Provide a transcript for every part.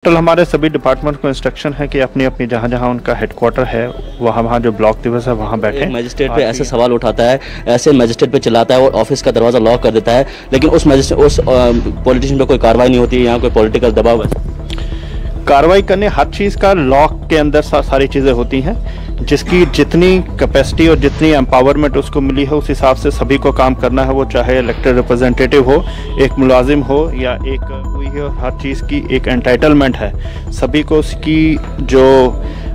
Total हमारे सभी department को इंस्ट्रक्शन है कि अपनी अपनी जहाँ जहाँ उनका हेडक्वार्टर है वहाँ जो ब्लॉक दिवस है वहाँ बैठे। मजिस्ट्रेट पे ऐसे सवाल उठाता है, ऐसे मजिस्ट्रेट पे चिल्लाता है और ऑफिस का दरवाज़ा लॉक कर देता है, लेकिन उस पॉलिटिशियन पे कोई कार्रवाई नहीं होती है। यहाँ कोई पॉलिटिकल दबाव है। कार्रवाई करने हर चीज़ का लॉ के अंदर सारी चीज़ें होती हैं, जिसकी जितनी कैपेसिटी और जितनी एम्पावरमेंट उसको मिली है उस हिसाब से सभी को काम करना है। वो चाहे इलेक्टेड रिप्रेजेंटेटिव हो, एक मुलाजिम हो या एक हुई है, हर चीज़ की एक एंटाइटलमेंट है। सभी को उसकी जो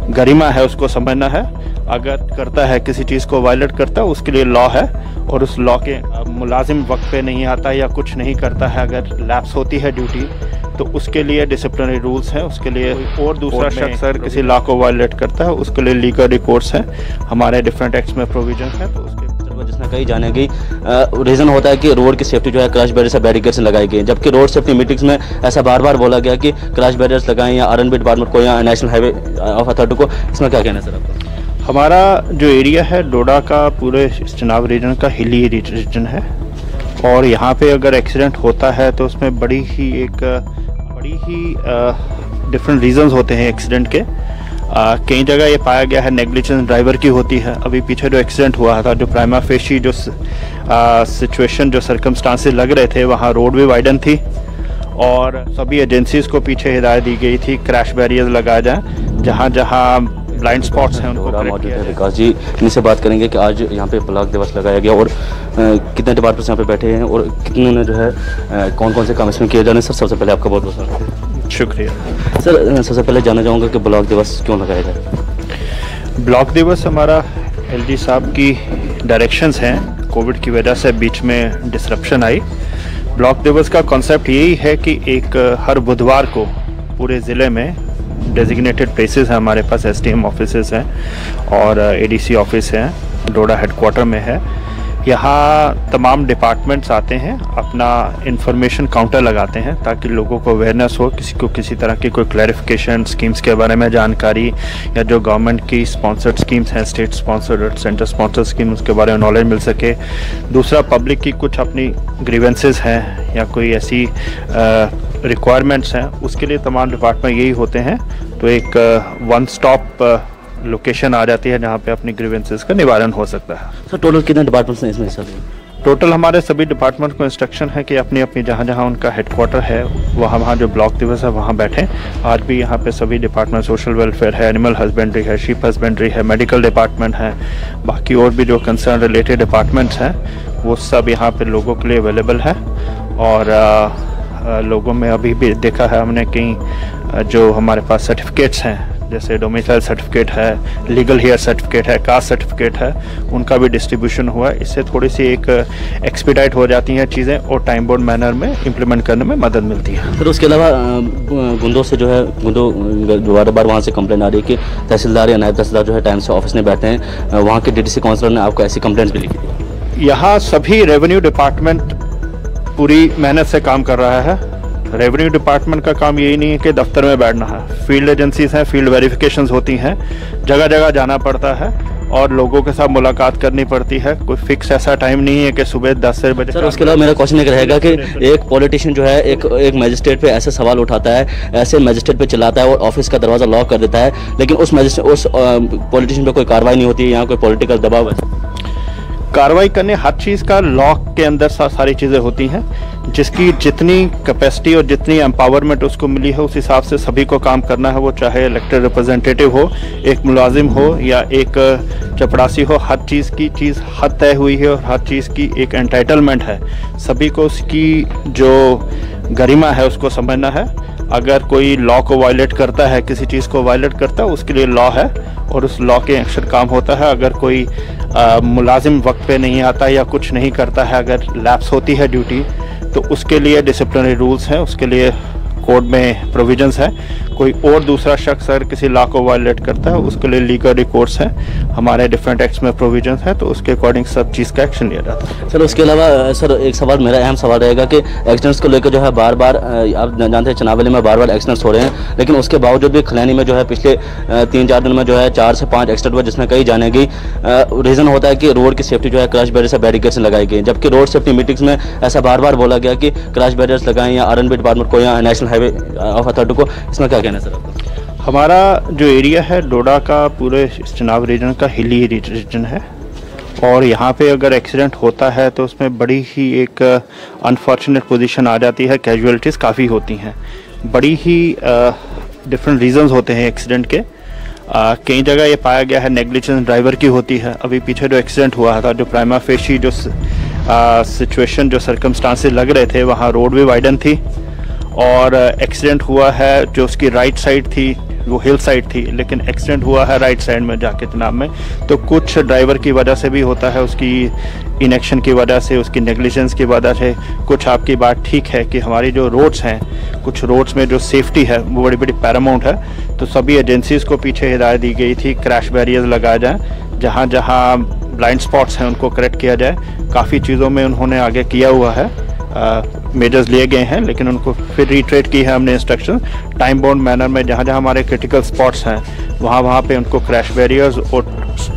गरिमा है उसको समझना है। अगर करता है किसी चीज़ को वायलेट करता है उसके लिए लॉ है, और उस लॉ के मुलाजिम वक्त पे नहीं आता या कुछ नहीं करता है, अगर लैप्स होती है ड्यूटी तो उसके लिए डिसिप्लिनरी रूल्स हैं। उसके लिए और दूसरा शख्स अगर किसी लॉ को वायलेट करता है उसके लिए लीगल रिकॉर्ड्स हैं, हमारे डिफरेंट एक्ट्स में प्रोविजन है। तो उसके जिसमें कहीं जाने की रीज़न होता है कि रोड की सेफ्टी जो है क्रैश बैरियर्स बैरिकेड्स लगाई गई, जबकि रोड सेफ्टी मीटिंग्स में ऐसा बार बार बोला गया कि क्रैश बैरियर्स लगाएं या आरएनबी डिपार्टमेंट को या नेशनल हाईवे अथॉरिटी को। इसमें क्या कहना है सर आपका? हमारा जो एरिया है डोडा का, पूरे चनाब रीजन का हिली रीजन है, और यहाँ पे अगर एक्सीडेंट होता है तो उसमें बड़ी ही डिफरेंट रीजंस होते हैं एक्सीडेंट के। कई जगह ये पाया गया है नेग्लिजेंस ड्राइवर की होती है। अभी पीछे जो एक्सीडेंट हुआ था, जो प्राइमा फेशी जो सिचुएशन जो सर्कमस्टांसेस लग रहे थे, वहाँ रोड भी वाइडन थी और सभी एजेंसीज को पीछे हिदायत दी गई थी क्रैश बैरियर्स लगाए जाएं, जहाँ जहाँ ब्लाइंड स्पॉट्स हैं उनको मौजूद है। विकास जी इनसे बात करेंगे कि आज यहाँ पे ब्लॉक दिवस लगाया गया और कितने डिपार्टमेंट्स यहाँ पे बैठे हैं और कितने ने जो है कौन कौन से काम इसमें किए जाने। सर सबसे पहले आपका बहुत बहुत शुक्रिया। सर सबसे पहले जानना चाहूँगा कि ब्लॉक दिवस क्यों लगाया जाए? ब्लॉक दिवस हमारा एलजी साहब की डायरेक्शंस हैं, कोविड की वजह से बीच में डिसरप्शन आई। ब्लॉक दिवस का कॉन्सेप्ट यही है कि एक हर बुधवार को पूरे ज़िले में डेजिग्नेटेड प्लेसेस हैं, हमारे पास एसडीएम ऑफिसेस हैं और एडीसी ऑफिस हैं, डोडा हेडक्वार्टर में है। यहाँ तमाम डिपार्टमेंट्स आते हैं, अपना इंफॉर्मेशन काउंटर लगाते हैं ताकि लोगों को अवेयरनेस हो, किसी को किसी तरह की कोई क्लैरिफिकेशन, स्कीम्स के बारे में जानकारी या जो गवर्नमेंट की स्पॉन्सर्ड स्कीम्स हैं, state sponsored, centre sponsored scheme, उसके बारे में नॉलेज मिल सके। दूसरा, पब्लिक की कुछ अपनी ग्रीवेंसेस हैं या कोई ऐसी रिक्वायरमेंट्स हैं, उसके लिए तमाम डिपार्टमेंट यही होते हैं। तो एक वन स्टॉप लोकेशन आ जाती है जहाँ पे अपनी ग्रीवेंसेस का निवारण हो सकता है। सर टोटल कितने डिपार्टमेंट्स हैं इसमें? सर टोटल हमारे सभी डिपार्टमेंट को इंस्ट्रक्शन है कि अपनी अपनी जहाँ जहाँ उनका हेडक्वार्टर है वहाँ जो ब्लॉक दिवस है वहाँ बैठें। आज भी यहाँ पे सभी डिपार्टमेंट, सोशल वेलफेयर है, एनिमल हस्बेंड्री है, शीप हस्बेंड्री है, मेडिकल डिपार्टमेंट है, बाकी और भी जो कंसर्न रिलेटेड डिपार्टमेंट्स हैं वो सब यहाँ पे लोगों के लिए अवेलेबल है। और लोगों में अभी भी देखा है हमने कई जो हमारे पास सर्टिफिकेट्स हैं, जैसे डोमिसाइल सर्टिफिकेट है, लीगल हेयर सर्टिफिकेट है, कास्ट सर्टिफिकेट है, उनका भी डिस्ट्रीब्यूशन हुआ है। इससे थोड़ी सी एक एक्सपीडाइट हो जाती हैं चीज़ें और टाइम बोर्ड मैनर में इम्प्लीमेंट करने में मदद मिलती है। फिर उसके अलावा गुंदों से जो है बार बार वहाँ से कंप्लेंट आ रही है कि तहसीलदार या नायब तहसीलदार जो है टाइम से ऑफिस नहीं बैठे हैं। वहाँ के डीडीसी काउंसलर ने आपको ऐसी कंप्लेंट्स भी लिखी थी? यहाँ सभी रेवेन्यू डिपार्टमेंट पूरी मेहनत से काम कर रहा है। रेवेन्यू डिपार्टमेंट का काम यही नहीं है कि दफ्तर में बैठना है, फील्ड एजेंसीज हैं, फील्ड वेरिफिकेशंस होती हैं, जगह जगह जाना पड़ता है और लोगों के साथ मुलाकात करनी पड़ती है। कोई फिक्स ऐसा टाइम नहीं है कि सुबह 10 से बजे। सर उसके अलावा मेरा क्वेश्चन एक रहेगा कि एक पॉलिटिशियन जो है एक मजिस्ट्रेट पे ऐसे सवाल उठाता है, ऐसे मजिस्ट्रेट पे चिल्लाता है और ऑफिस का दरवाज़ा लॉक कर देता है, लेकिन उस पॉलिटिशियन पे कोई कार्रवाई नहीं होती है। यहाँ कोई पॉलिटिकल दबाव है? कार्रवाई करने हर चीज़ का लॉ के अंदर सारी चीज़ें होती हैं, जिसकी जितनी कैपेसिटी और जितनी एम्पावरमेंट उसको मिली है उस हिसाब से सभी को काम करना है। वो चाहे इलेक्टेड रिप्रेजेंटेटिव हो, एक मुलाजिम हो या एक चपरासी हो, हर चीज़ की चीज़ हद तय हुई है और हर चीज़ की एक एंटाइटलमेंट है। सभी को उसकी जो गरिमा है उसको समझना है। अगर कोई लॉ को वायलेट करता है, किसी चीज़ को वायलेट करता है, उसके लिए लॉ है और उस लॉ के एक्शन काम होता है। अगर कोई मुलाजिम वक्त पे नहीं आता या कुछ नहीं करता है, अगर लैप्स होती है ड्यूटी, तो उसके लिए डिसिप्लिनरी रूल्स हैं, उसके लिए कोड में प्रोविजंस हैं। कोई और दूसरा शख्स अगर किसी लॉ को वायलेट करता है उसके लिए लीगल रिकोर्स है, हमारे डिफरेंट एक्ट्स में प्रोविजंस है, तो उसके अकॉर्डिंग सब चीज़ का एक्शन लिया जाता है। सर उसके अलावा सर एक सवाल, मेरा अहम सवाल रहेगा कि एक्सीडेंट्स को लेकर जो है बार बार आप जानते हैं चनावली में बार बार एक्सीडेंट्स हो रहे हैं, लेकिन उसके बावजूद भी खलैनी में जो है पिछले 3-4 दिन में जो है 4 से 5 एक्सीडेंट हुए, जिसमें कई जाने गई। रीज़न होता है कि रोड की सेफ्टी जो है क्रश बैरियर से बैरिकेड्स लगाई गई, जबकि रोड सेफ्टी मीटिंग्स में ऐसा बार बार बोला गया कि क्रश बैरियर्स लगाएं या आरएनबी डिपार्टमेंट को या नेशनल हाईवे ऑफ अथॉरिटी को। इसमें क्या कहना है सर आपका? हमारा जो एरिया है डोडा का, पूरे चनाब रीजन का हिली रीजन है, और यहाँ पे अगर एक्सीडेंट होता है तो उसमें बड़ी ही एक अनफॉर्चुनेट पोजीशन आ जाती है, कैजुअलिटीज़ काफ़ी होती हैं, बड़ी ही डिफरेंट रीजंस होते हैं एक्सीडेंट के। कई जगह ये पाया गया है नेग्लिजेंस ड्राइवर की होती है। अभी पीछे जो एक्सीडेंट हुआ था, जो प्राइमा फेशी जो सिचुएशन, जो सर्कमस्टांसेस लग रहे थे, वहाँ रोड भी वाइडन थी और एक्सीडेंट हुआ है जो उसकी राइट साइड थी वो हिल साइड थी, लेकिन एक्सीडेंट हुआ है राइट साइड में जाके चनाब में। तो कुछ ड्राइवर की वजह से भी होता है, उसकी इनएक्शन की वजह से, उसकी नेग्लिजेंस की वजह से। कुछ आपकी बात ठीक है कि हमारी जो रोड्स हैं, कुछ रोड्स में जो सेफ्टी है वो बड़ी बड़ी पैरामाउंट है, तो सभी एजेंसीज़ को पीछे हिदायत दी गई थी क्रैश बैरियर्स लगाए जाएँ, जहाँ जहाँ ब्लाइंड स्पॉट्स हैं उनको करेक्ट किया जाए। काफ़ी चीज़ों में उन्होंने आगे किया हुआ है, मेजर्स लिए गए हैं, लेकिन उनको फिर रिट्रेट की है हमने इंस्ट्रक्शन टाइम बाउंड मैनर में, जहाँ जहाँ हमारे क्रिटिकल स्पॉट्स हैं वहाँ पे उनको क्रैश बैरियर्स और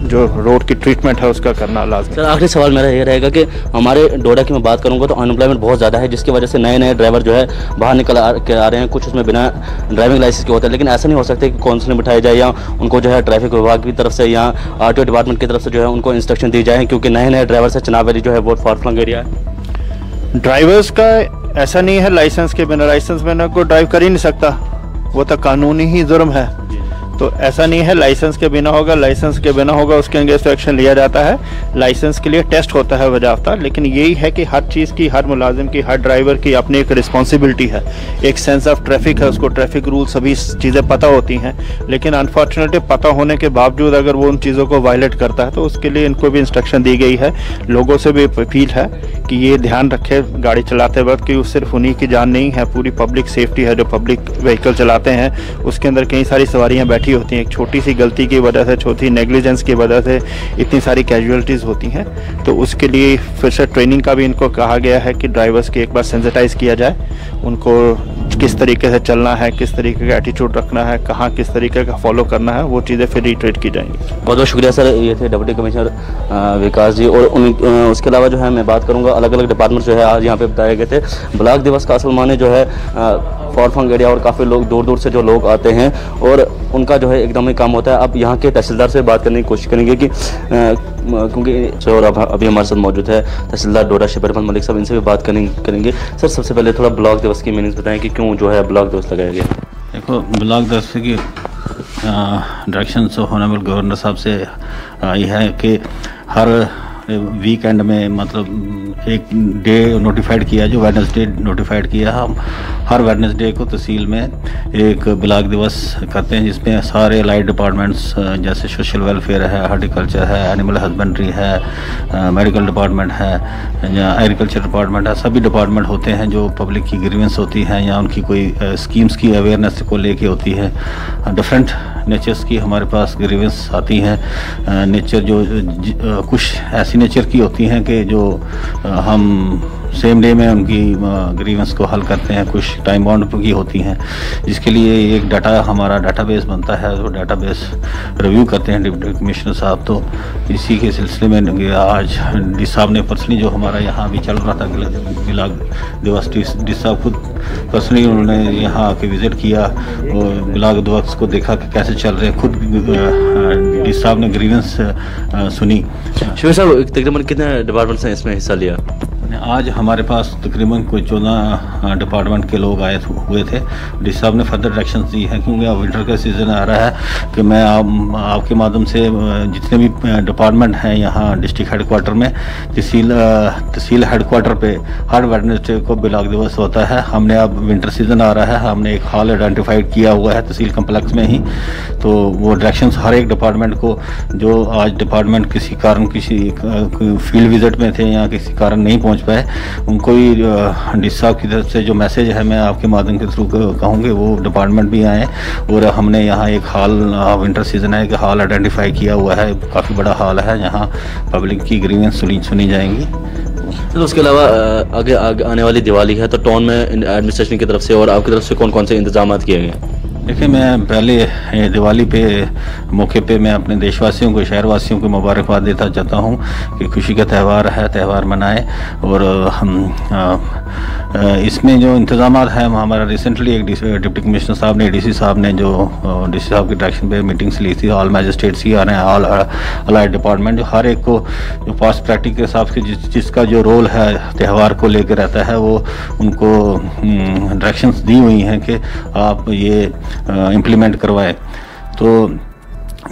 जो रोड की ट्रीटमेंट है उसका करना लाजमी। सर आखिरी सवाल मेरा ये रहेगा कि हमारे डोडा की मैं बात करूँगा तो अनएम्प्लॉयमेंट बहुत ज़्यादा है, जिसकी वजह से नए नए ड्राइवर जो है बाहर निकल आ रहे हैं, कुछ उसमें बिना ड्राइविंग लाइसेंस के होते हैं। लेकिन ऐसा नहीं हो सकता कि काउंसलिंग बिठाई जाए या उनको जो है ट्रैफिक विभाग की तरफ से या आरटीओ डिपार्टमेंट की तरफ से जो है उनको इंस्ट्रक्शन दी जाए, क्योंकि नए नए ड्राइवर से चनाब वैली जो है बहुत फार फ्लंग एरिया है। ड्राइवर्स का ऐसा नहीं है लाइसेंस के बिना, लाइसेंस बिना कोई ड्राइव कर ही नहीं सकता, वो तो कानूनी ही जुर्म है। तो ऐसा नहीं है लाइसेंस के बिना होगा, लाइसेंस के बिना होगा उसके अगेंस्ट एक्शन लिया जाता है। लाइसेंस के लिए टेस्ट होता है वजाफ्ता, लेकिन यही है कि हर चीज़ की, हर मुलाजिम की, हर ड्राइवर की अपनी एक रिस्पॉन्सिबिलिटी है, एक सेंस ऑफ ट्रैफिक है, उसको ट्रैफिक रूल सभी चीज़ें पता होती हैं। लेकिन अनफॉर्चुनेटली पता होने के बावजूद अगर वो उन चीज़ों को वायलेट करता है तो उसके लिए इनको भी इंस्ट्रक्शन दी गई है। लोगों से भी अपील है कि ये ध्यान रखे गाड़ी चलाते वक्त कि सिर्फ उन्हीं की जान नहीं है, पूरी पब्लिक सेफ्टी है। जो पब्लिक व्हीकल चलाते हैं उसके अंदर कई सारी सवारियाँ बैठी होती हैं, एक छोटी सी गलती की वजह से, छोटी नेग्लिजेंस की वजह से इतनी सारी कैजुअलिटीज़ होती हैं। तो उसके लिए फिर से ट्रेनिंग का भी इनको कहा गया है कि ड्राइवर्स के एक बार सेंसिटाइज किया जाए, उनको किस तरीके से चलना है, किस तरीके का एटीट्यूड रखना है, कहाँ किस तरीके का फॉलो करना है, वो चीज़ें फिर रिट्रेट की जाएंगी। बहुत बहुत शुक्रिया सर, ये थे डिप्टी कमिश्नर विकास जी। और उसके अलावा जो है मैं बात करूँगा अलग अलग डिपार्टमेंट जो है आज यहाँ पे बताए गए थे। ब्लॉक दिवस का असल माने जो है फॉरफंग एरिया और काफ़ी लोग दूर दूर से जो लोग आते हैं और उनका जो है एकदम ही काम होता है। अब यहाँ के तहसीलदार से बात करने की कोशिश करेंगे कि क्योंकि और अभी हमारे साथ मौजूद है तहसीलदार डोडा शबीर अहमद मलिक साहब, इनसे भी बात करेंगे। सर सबसे पहले थोड़ा ब्लॉक दिवस की मीनिंग्स बताएं कि क्यों जो है ब्लॉक दिवस लगाया गया। देखो, ब्लॉक दिवस की डायरेक्शन ऑनरेबल गवर्नर साहब से आई है कि हर वीकेंड में मतलब एक डे नोटिफाइड किया, जो वेडनेसडे नोटिफाइड किया। हम हर वेडनेसडे को तहसील में एक ब्लॉक दिवस करते हैं, जिसमें सारे अलाइड डिपार्टमेंट्स जैसे सोशल वेलफेयर है, हार्टिकल्चर है, एनिमल हस्बेंड्री है, मेडिकल डिपार्टमेंट है या एग्रीकल्चर डिपार्टमेंट है, सभी डिपार्टमेंट होते हैं जो पब्लिक की ग्रीवेंस होती हैं या उनकी कोई स्कीम्स की अवेयरनेस को लेके होती है। डिफरेंट नेचर्स की हमारे पास ग्रीवेंस आती हैं। नेचर जो कुछ ऐसी नेचर की होती हैं कि जो हम सेम डे में उनकी ग्रीवेंस को हल करते हैं, कुछ टाइम बाउंड की होती हैं, जिसके लिए एक डाटा हमारा डाटाबेस बनता है। वो डाटाबेस रिव्यू करते हैं डिप्टी कमिश्नर साहब। तो इसी के सिलसिले में आज डी साहब ने पर्सनली जो हमारा यहाँ भी चल रहा था ब्लॉक दिवस, डी साहब खुद पर्सनली उन्होंने यहाँ आके विज़िट किया और ब्लॉक दिवस को देखा कि कैसे चल रहे हैं। खुद डी साहब ने ग्रीवेंस सुनी। शिव साहब तकरीबन कितने डिपार्टमेंट्स ने इसमें हिस्सा लिया? आज हमारे पास तकरीबन कोई 14 डिपार्टमेंट के लोग आए हुए थे। डी साहब ने फर्दर डायरेक्शन दी है, क्योंकि अब विंटर का सीज़न आ रहा है, कि मैं आपके माध्यम से जितने भी डिपार्टमेंट हैं यहाँ डिस्ट्रिक्ट हेडक्वार्टर में, तहसील हेडक्वार्टर पे हर वेडनेसडे को ब्लॉक दिवस होता है। हमने अब विंटर सीज़न आ रहा है, हमने एक हॉल आइडेंटिफाइड किया हुआ है तहसील कम्प्लेक्स में ही। तो वो डायरेक्शंस हर एक डिपार्टमेंट को, जो आज डिपार्टमेंट किसी कारण किसी फील्ड विजिट में थे या किसी कारण नहीं पहुँच पहुंच पाए। उनको भी डी साहब की तरफ से जो मैसेज है मैं आपके माध्यम के थ्रू कहूँगी, वो डिपार्टमेंट भी आए और हमने यहाँ एक हॉल, विंटर सीजन है, कि हॉल आइडेंटिफाई किया हुआ है, काफ़ी बड़ा हॉल है, यहाँ पब्लिक की ग्रीवेंस सुनी जाएंगी। तो उसके अलावा आगे आने वाली दिवाली है, तो टाउन में एडमिनिस्ट्रेशन की तरफ से और आपकी तरफ से कौन कौन से इंतजाम किए गए हैं? देखिए, मैं पहले दिवाली पे मौके पे मैं अपने देशवासियों को, शहरवासियों को मुबारकबाद देता चाहता हूँ कि खुशी का त्यौहार है, त्यौहार मनाएं। और हम इसमें जो इंतजाम हैं, हमारा रिसेंटली एक डिप्टी कमिश्नर साहब ने, डीसी साहब ने जो डीसी साहब की डायरेक्शन पे मीटिंग्स ली थी, ऑल मैजिस्ट्रेट्स ही आ रहे हैं, ऑल अलाइड डिपार्टमेंट, जो हर एक को जो पास्ट प्रैक्टिस के हिसाब से जिसका जो रोल है त्यौहार को लेकर रहता है, वो उनको डायरेक्शंस दी हुई हैं कि आप ये इम्प्लीमेंट करवाएं। तो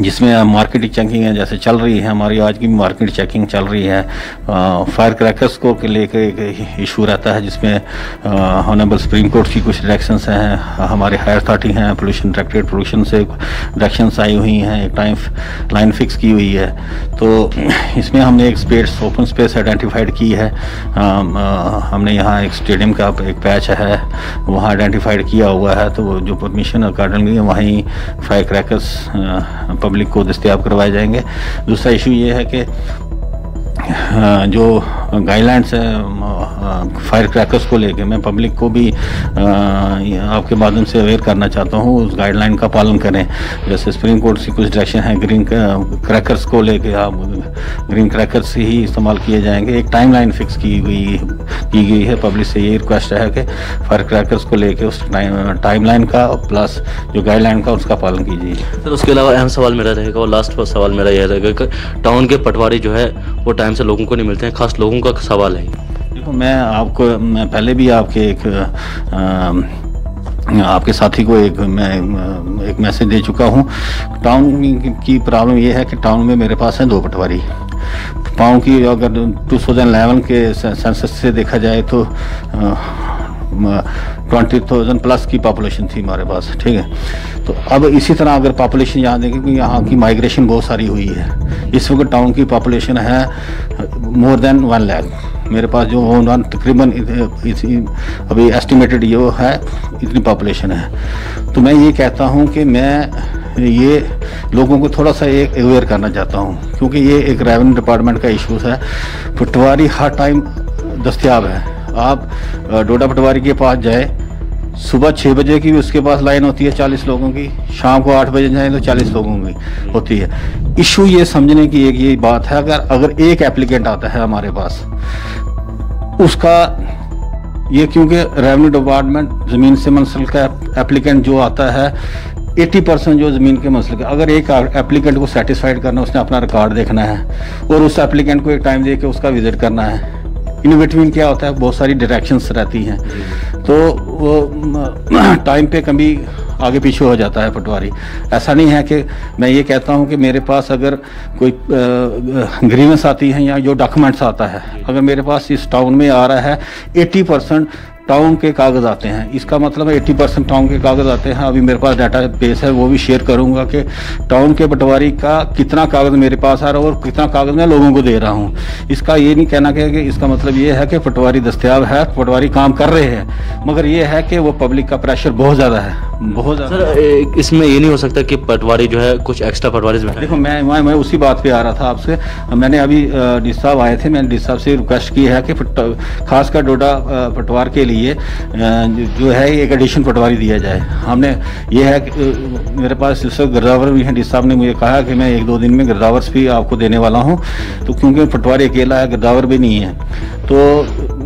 जिसमें मार्केट चेकिंग है जैसे चल रही है, हमारी आज की मार्केट चेकिंग चल रही है। फायर क्रैकर्स को लेकर एक इशू रहता है, जिसमें ऑनरेबल सुप्रीम कोर्ट की कुछ डायरेक्शंस हैं, हमारे हायर अथॉरिटी हैं, पोल्यूशन डायरेक्टरेट पोल्यूशन से डायरेक्शंस आई हुई हैं, एक टाइम लाइन फिक्स की हुई है। तो इसमें हमने एक स्पेस, ओपन स्पेस आइडेंटिफाइड की है। हमने यहाँ एक स्टेडियम का एक पैच है, वहाँ आइडेंटिफाइड किया हुआ है, तो जो परमिशन अकॉर्डिंगली वहीं फायर क्रैकर्स पब्लिक को दस्तयाब करवाए जाएंगे। दूसरा इशू ये है कि जो गाइडलाइंस है फायर क्रैकर्स को लेके, मैं पब्लिक को भी आपके माध्यम से अवेयर करना चाहता हूँ, उस गाइडलाइन का पालन करें। जैसे सुप्रीम कोर्ट की कुछ डायरेक्शन है, ग्रीन क्रैकर्स को लेके आप ग्रीन क्रैकर्स ही इस्तेमाल किए जाएंगे। एक टाइमलाइन फिक्स की गई है। पब्लिक से ये रिक्वेस्ट है कि फायर क्रैकर्स को लेके उस टाइमलाइन का प्लस जो गाइडलाइन का उसका पालन कीजिए। सर, उसके अलावा अहम सवाल मेरा रहेगा, और लास्ट सवाल मेरा यह रहेगा कि टाउन के पटवारी जो है वो टाइम से लोगों को नहीं मिलते हैं, खास लोगों का सवाल है। देखो, मैं पहले भी आपके आपके साथी को एक मैसेज दे चुका हूँ। टाउन की प्रॉब्लम ये है कि टाउन में मेरे पास है 2 पटवारी। टाउन की अगर 2011 के सेंसस से देखा जाए तो 20,000 प्लस की पॉपुलेशन थी हमारे पास, ठीक है। तो अब इसी तरह अगर पॉपुलेशन यहाँ देखें कि यहाँ की माइग्रेशन बहुत सारी हुई है। इस वक्त टाउन की पॉपुलेशन है मोर देन 1 लाख। मेरे पास जो तकरीबन अभी एस्टिमेटेड ये है, इतनी पॉपुलेशन है। तो मैं ये कहता हूँ कि मैं ये लोगों को थोड़ा सा एक अवेयर करना चाहता हूँ, क्योंकि ये एक रेवेन्यू डिपार्टमेंट का इशू है। पटवारी हर टाइम दस्तयाब है। आप डोडा पटवारी के पास जाए, सुबह 6 बजे की उसके पास लाइन होती है 40 लोगों की, शाम को 8 बजे जाए तो 40 लोगों की होती है। इशू ये समझने की एक ये बात है, अगर एक एप्लीकेंट आता है हमारे पास, उसका ये, क्योंकि रेवेन्यू डिपार्टमेंट ज़मीन से मुंसलिक का एप्लीकेंट जो आता है 80% जो ज़मीन के मसले का, अगर एक एप्लीकेंट को सेटिस्फाइड करना, उसने अपना रिकॉर्ड देखना है और उस एप्लीकेंट को एक टाइम दे के उसका विजिट करना है। इन बिटवीन क्या होता है, बहुत सारी डायरेक्शंस रहती हैं, तो वो टाइम पे कभी आगे पीछे हो जाता है पटवारी। ऐसा नहीं है कि मैं ये कहता हूँ कि मेरे पास अगर कोई ग्रीवेंस आती है या जो डॉक्यूमेंट्स आता है, अगर मेरे पास इस टाउन में आ रहा है 80% टाउन के कागज़ आते हैं, इसका मतलब है 80% टाउन के कागज़ आते हैं। अभी मेरे पास डाटा बेस है, वो भी शेयर करूंगा कि टाउन के पटवारी का कितना कागज़ मेरे पास आ रहा है और कितना कागज़ मैं लोगों को दे रहा हूं। इसका ये नहीं कहना कि इसका मतलब ये है कि पटवारी दस्तयाब है, पटवारी काम कर रहे हैं, मगर ये है कि वो पब्लिक का प्रेशर बहुत ज़्यादा है, बहुत ज़्यादा। सर, इसमें ये नहीं हो सकता कि पटवारी जो है कुछ एक्स्ट्रा पटवारी? देखो, मैं उसी बात पर आ रहा था आपसे। मैंने अभी डी साहब आए थे, मैंने डी साहब से रिक्वेस्ट की है कि खासकर डोडा पटवार के लिए जो है एक एडिशन पटवारी दिया जाए। हमने ये है कि मेरे पास इस वक्त गिरदावर भी हैं। डी साहब ने मुझे कहा कि मैं 1-2 दिन में गिरदावर्स भी आपको देने वाला हूं, तो क्योंकि पटवारी अकेला है, गिरदावर भी नहीं है, तो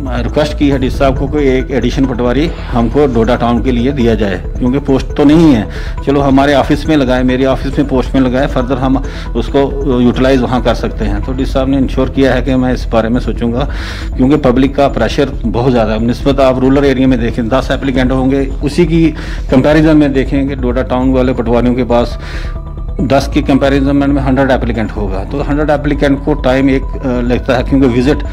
रिक्वेस्ट की है डी साहब को कोई एक एडिशन पटवारी हमको डोडा टाउन के लिए दिया जाए, क्योंकि पोस्ट तो नहीं है। चलो हमारे ऑफिस में लगाए, मेरे ऑफिस में पोस्ट में लगाए, फर्दर हम उसको यूटिलाइज वहाँ कर सकते हैं। तो डी साहब ने इंश्योर किया है कि मैं इस बारे में सोचूंगा, क्योंकि पब्लिक का प्रेशर बहुत ज़्यादा है। निस्बत आप रूरल एरिया में देखें 10 एप्लीकेंट होंगे, उसी की कंपैरिजन में देखें कि डोडा टाउन वाले पटवारियों के पास 10 के कंपैरिजन में 100 एप्लीकेंट होगा, तो 100 एप्लीकेंट को टाइम एक लगता है, क्योंकि विजिट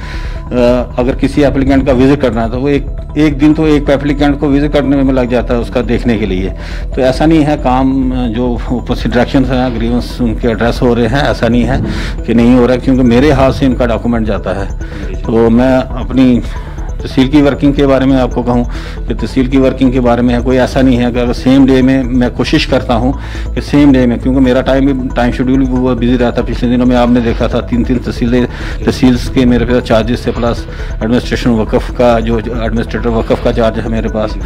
अगर किसी एप्लीकेंट का विजिट करना है तो वो एक दिन तो एक एप्लीकेंट को विजिट करने में लग जाता है उसका देखने के लिए। तो ऐसा नहीं है, काम जो ऊपर से डायरेक्शन है, ग्रीवेंस उनके एड्रेस हो रहे हैं, ऐसा नहीं है कि नहीं हो रहा है, क्योंकि मेरे हाथ से इनका डॉक्यूमेंट जाता है। तो मैं अपनी तहसील की वर्किंग के बारे में आपको कहूँ कि तहसील की वर्किंग के बारे में है, कोई ऐसा नहीं है कि अगर सेम डे में मैं कोशिश करता हूँ कि सेम डे में, क्योंकि मेरा टाइम शेड्यूल भी बहुत बिजी रहता है। पिछले दिनों में आपने देखा था 3 तहसील्स के मेरे पास चार्जेस से प्लस एडमिनिस्ट्रेशन वक़फ़ का जो एडमिनिस्ट्रेटर वक़फ़ का चार्ज है मेरे पास,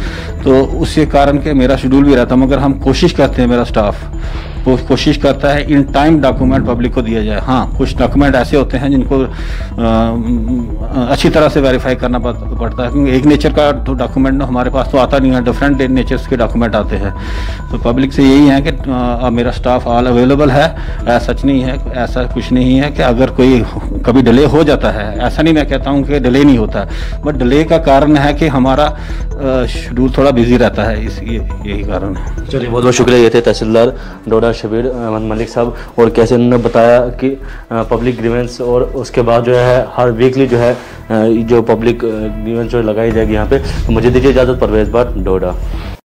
तो उसके कारण के मेरा शेड्यूल भी रहता है। मगर हम कोशिश करते हैं, मेरा स्टाफ कोशिश करता है इन टाइम डॉक्यूमेंट पब्लिक को दिया जाए। हाँ, कुछ डॉक्यूमेंट ऐसे होते हैं जिनको अच्छी तरह से वेरीफाई करना पड़ता है, क्योंकि एक नेचर का तो डॉक्यूमेंट हमारे पास तो आता नहीं है, डिफरेंट नेचर्स के डॉक्यूमेंट आते हैं। तो पब्लिक से यही है कि मेरा स्टाफ ऑल अवेलेबल है, ऐसा सच नहीं है, ऐसा कुछ नहीं है कि अगर कोई कभी डिले हो जाता है, ऐसा नहीं मैं कहता हूँ कि डिले नहीं होता, बट डिले का कारण है कि हमारा शेड्यूल थोड़ा बिजी रहता है, यही कारण है। चलिए, बहुत बहुत शुक्रिया। ये थे तहसीलदार डोडा शबीर अहमद मलिक साहब, और कैसे उन्होंने बताया कि पब्लिक ग्रीवेंस और उसके बाद जो है हर वीकली जो है जो पब्लिक ग्रीवेंस जो लगाई जाएगी यहाँ पे। मुझे दीजिए इजाज़त, परवेज़ भट्ट, डोडा।